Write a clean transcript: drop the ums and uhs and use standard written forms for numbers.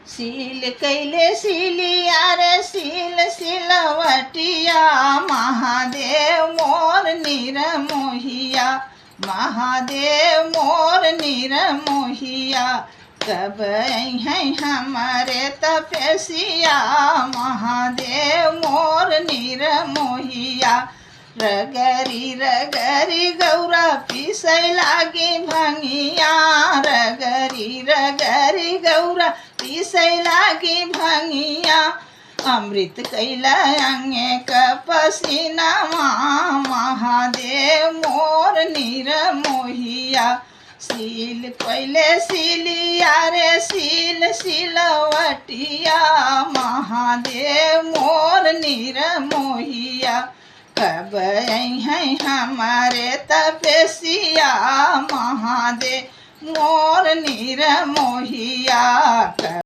सील कैले सिलिया रे सील सिलवटिया महादेव मोर निरमोहिया महादेव मोर निरमोहिया कब हैं हमारे तपस्या महादेव मोर निरमोहिया रगरी रगरी गौरा पिसै लागी भंगिया रगरी रगरी गौरा पिसै लागी भंगिया अमृत कैला अंगे कपसीना महादेव मोर निरमोहिया सील कैले सिलिया रे सील सिलवटिया महादेव मोर निरमोहिया कब हैं हमारे तपस्या महादेव मोर निरमोहिया।